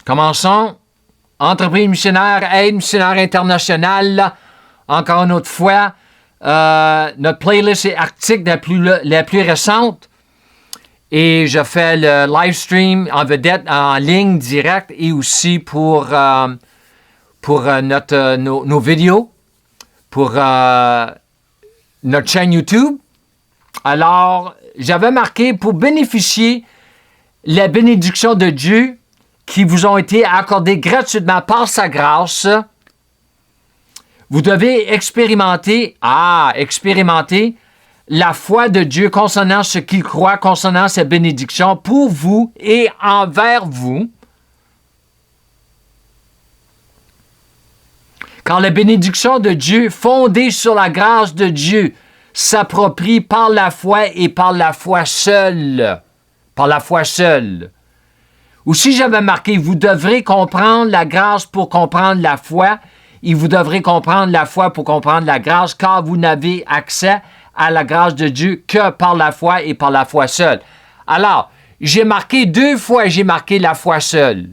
Commençons. Entreprise missionnaire, aide missionnaire internationale. Encore une autre fois, notre playlist est article la plus récente. Et je fais le live stream en vedette, en ligne, direct, et aussi pour nos vidéos, pour notre chaîne YouTube. Alors, j'avais marqué pour bénéficier la bénédiction de Dieu qui vous ont été accordées gratuitement par sa grâce, vous devez expérimenter la foi de Dieu concernant ce qu'il croit, concernant ses bénédictions pour vous et envers vous. Car la bénédiction de Dieu, fondée sur la grâce de Dieu, s'approprie par la foi et par la foi seule. Par la foi seule. Aussi, j'avais marqué, vous devrez comprendre la grâce pour comprendre la foi, et vous devrez comprendre la foi pour comprendre la grâce, car vous n'avez accès à la grâce de Dieu que par la foi et par la foi seule. Alors, j'ai marqué 2 fois, la foi seule.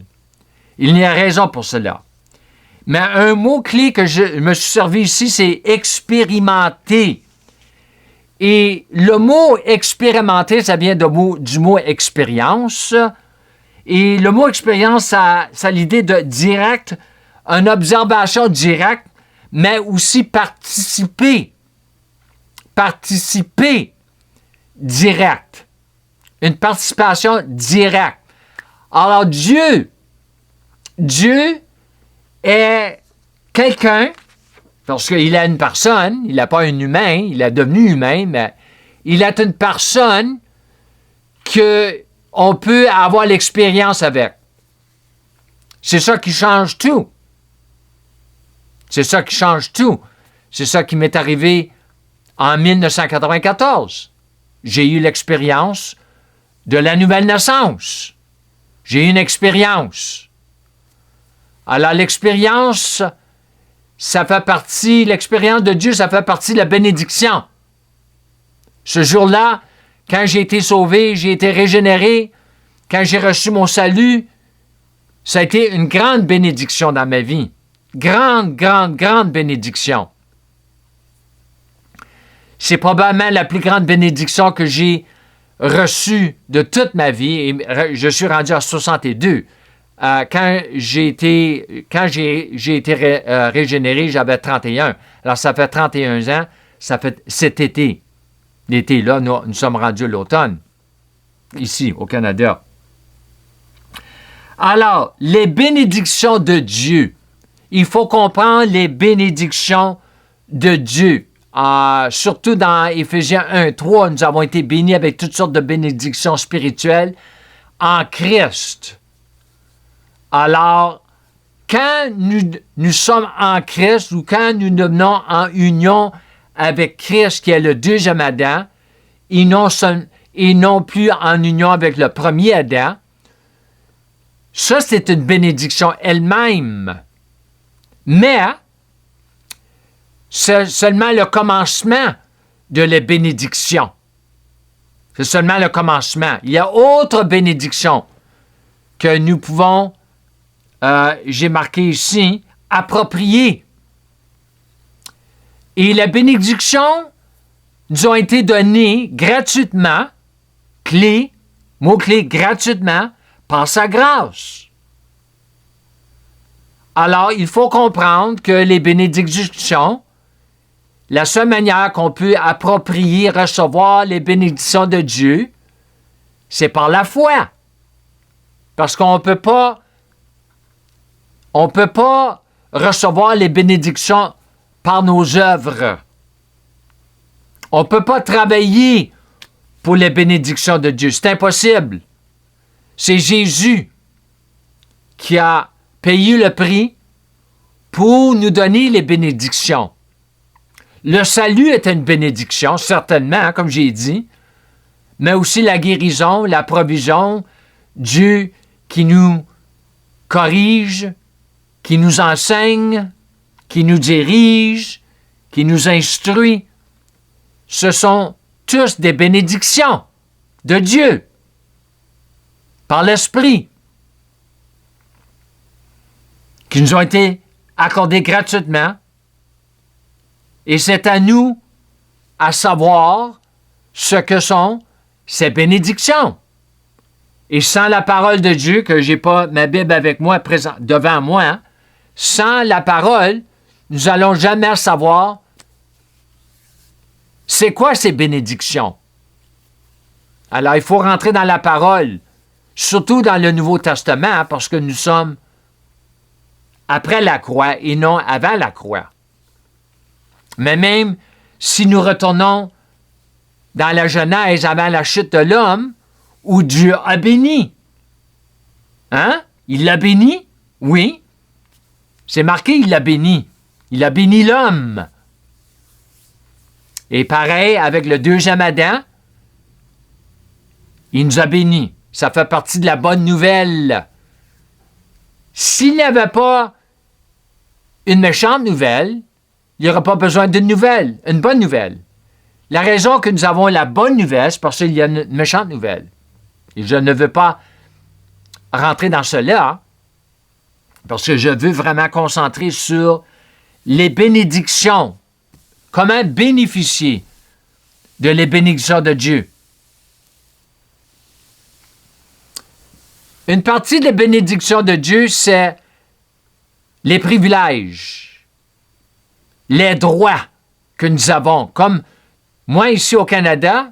Il y a raison pour cela. Mais un mot-clé que je me suis servi ici, c'est expérimenter. Et le mot expérimenter, ça vient du mot expérience. Et le mot expérience, ça a l'idée de direct, une observation directe, mais aussi participer. Participer direct. Une participation directe. Alors Dieu est quelqu'un, parce qu'il est une personne, il n'est pas un humain, il est devenu humain, mais il est une personne qu'on peut avoir l'expérience avec. C'est ça qui change tout. C'est ça qui change tout. C'est ça qui m'est arrivé en 1994. J'ai eu l'expérience de la nouvelle naissance. J'ai eu une expérience. Alors, l'expérience, l'expérience de Dieu, ça fait partie de la bénédiction. Ce jour-là, quand j'ai été sauvé, j'ai été régénéré, quand j'ai reçu mon salut, ça a été une grande bénédiction dans ma vie. Grande, grande, grande bénédiction. C'est probablement la plus grande bénédiction que j'ai reçue de toute ma vie. Et je suis rendu à 62. Quand j'ai été régénéré, j'avais 31. Alors, ça fait 31 ans. Ça fait cet été. L'été, là, nous sommes rendus à l'automne. Ici, au Canada. Alors, les bénédictions de Dieu. Il faut comprendre les bénédictions de Dieu. Surtout dans Éphésiens 1:3, nous avons été bénis avec toutes sortes de bénédictions spirituelles en Christ. Alors, quand nous sommes en Christ ou quand nous devenons en union avec Christ, qui est le deuxième Adam, et non plus en union avec le premier Adam, ça, c'est une bénédiction elle-même. Mais, c'est seulement le commencement de la bénédiction. C'est seulement le commencement. Il y a autre bénédiction que nous pouvons, j'ai marqué ici, approprier. Et les bénédictions nous ont été données gratuitement, mot-clé gratuitement, par sa grâce. Alors, il faut comprendre que les bénédictions, la seule manière qu'on peut approprier, recevoir les bénédictions de Dieu, c'est par la foi. Parce qu'on ne peut pas recevoir les bénédictions par nos œuvres. On ne peut pas travailler pour les bénédictions de Dieu. C'est impossible. C'est Jésus qui a payé le prix pour nous donner les bénédictions. Le salut est une bénédiction, certainement, comme j'ai dit, mais aussi la guérison, la provision, Dieu qui nous corrige, qui nous enseigne, qui nous dirige, qui nous instruit. Ce sont tous des bénédictions de Dieu, par l'Esprit. qui nous ont été accordées gratuitement. Et c'est à nous à savoir ce que sont ces bénédictions. Et sans la parole de Dieu, que je n'ai pas ma Bible avec moi devant moi, hein, sans la parole, nous n'allons jamais savoir c'est quoi ces bénédictions. Alors, il faut rentrer dans la parole, surtout dans le Nouveau Testament, hein, parce que nous sommes après la croix et non avant la croix. Mais même si nous retournons dans la Genèse avant la chute de l'homme, où Dieu a béni. Hein? Il l'a béni? Oui. C'est marqué, il l'a béni. Il a béni l'homme. Et pareil, avec le deuxième Adam, il nous a bénis. Ça fait partie de la bonne nouvelle. S'il n'y avait pas une méchante nouvelle, il n'y aurait pas besoin d'une nouvelle, une bonne nouvelle. La raison que nous avons la bonne nouvelle, c'est parce qu'il y a une méchante nouvelle. Et je ne veux pas rentrer dans cela, parce que je veux vraiment concentrer sur les bénédictions. Comment bénéficier de les bénédictions de Dieu. Une partie des bénédictions de Dieu, c'est les privilèges, les droits que nous avons. Comme moi, ici au Canada,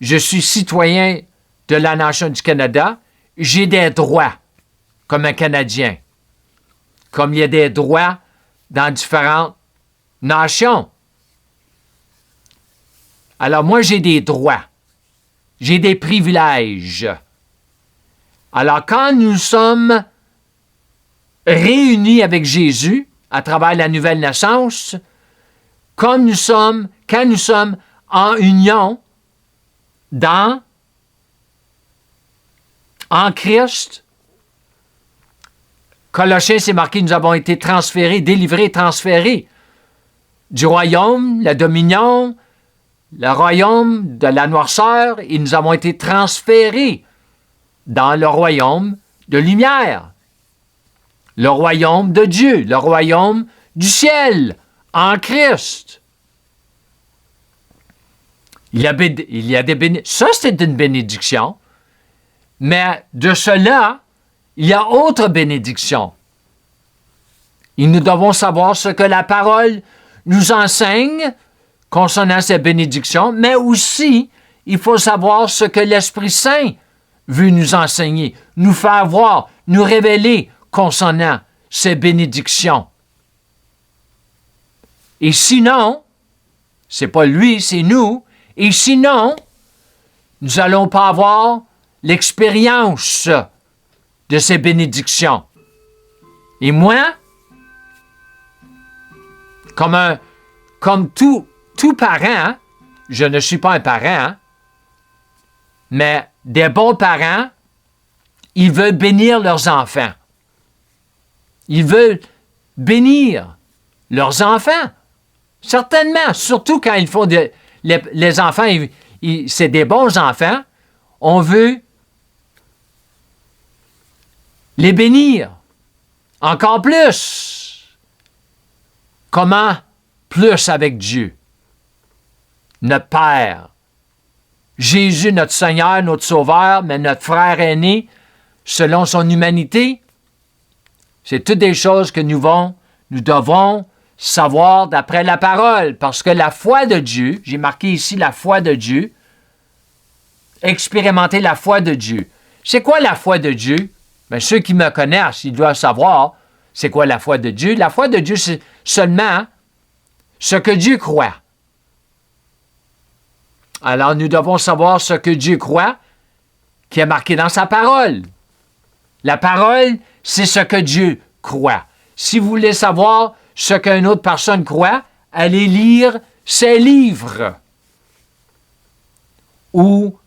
je suis citoyen de la nation du Canada, j'ai des droits comme un Canadien, comme il y a des droits dans différentes nations. Alors moi, j'ai des droits, j'ai des privilèges. Alors quand nous sommes réunis avec Jésus à travers la nouvelle naissance, quand nous sommes en union en Christ, Colossiens, c'est marqué, nous avons été transférés, délivrés, transférés du royaume, la dominion, le royaume de la noirceur, et nous avons été transférés dans le royaume de lumière, le royaume de Dieu, le royaume du ciel, en Christ. Il y a des bénédictions. Ça, c'est une bénédiction. Mais de cela, il y a autre bénédiction. Et nous devons savoir ce que la parole nous enseigne concernant ces bénédictions, mais aussi, il faut savoir ce que l'Esprit Saint veut nous enseigner, nous faire voir, nous révéler concernant ces bénédictions. Et sinon, c'est pas lui, c'est nous, et sinon, nous n'allons pas avoir l'expérience de ces bénédictions. Et moi, comme tout parent, je ne suis pas un parent, mais des bons parents, ils veulent bénir leurs enfants. Ils veulent bénir leurs enfants. Certainement, surtout quand ils font les enfants, c'est des bons enfants, on veut les bénir. Encore plus. Comment? Plus avec Dieu. Notre Père. Jésus, notre Seigneur, notre Sauveur, mais notre frère aîné, selon son humanité. C'est toutes des choses que nous devons savoir d'après la parole, parce que la foi de Dieu, j'ai marqué ici la foi de Dieu, expérimenter la foi de Dieu. C'est quoi la foi de Dieu? Bien, ceux qui me connaissent, ils doivent savoir c'est quoi la foi de Dieu. La foi de Dieu, c'est seulement ce que Dieu croit. Alors, nous devons savoir ce que Dieu croit, qui est marqué dans sa parole. La parole, c'est ce que Dieu croit. Si vous voulez savoir ce qu'une autre personne croit, allez lire ses livres ou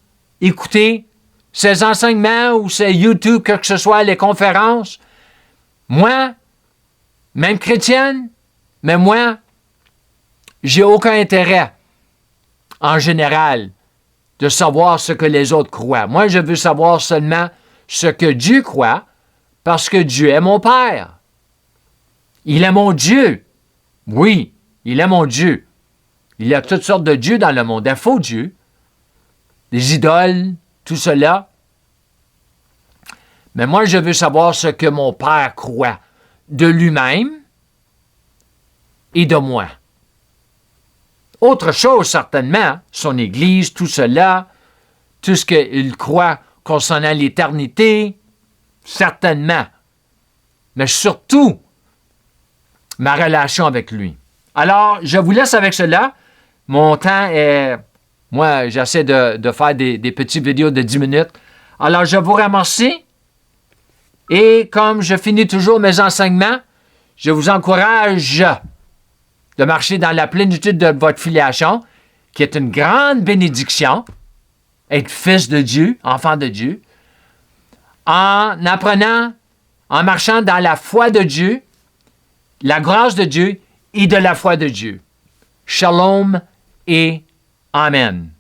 écoutez ses enseignements ou ses YouTube, que ce soit les conférences. Moi, même chrétienne, mais moi, j'ai aucun intérêt, en général, de savoir ce que les autres croient. Moi, je veux savoir seulement ce que Dieu croit, parce que Dieu est mon Père. Il est mon Dieu. Oui, il est mon Dieu. Il y a toutes sortes de dieux dans le monde, des faux dieux, des idoles, tout cela. Mais moi, je veux savoir ce que mon Père croit de lui-même et de moi. Autre chose, certainement, son Église, tout cela, tout ce qu'il croit concernant l'éternité, certainement. Mais surtout, ma relation avec lui. Alors, je vous laisse avec cela. Mon temps est... Moi, j'essaie de faire des petites vidéos de 10 minutes. Alors, je vous remercie. Et comme je finis toujours mes enseignements, je vous encourage de marcher dans la plénitude de votre filiation, qui est une grande bénédiction, être fils de Dieu, enfant de Dieu, en apprenant, en marchant dans la foi de Dieu, la grâce de Dieu et de la foi de Dieu. Shalom et Amen.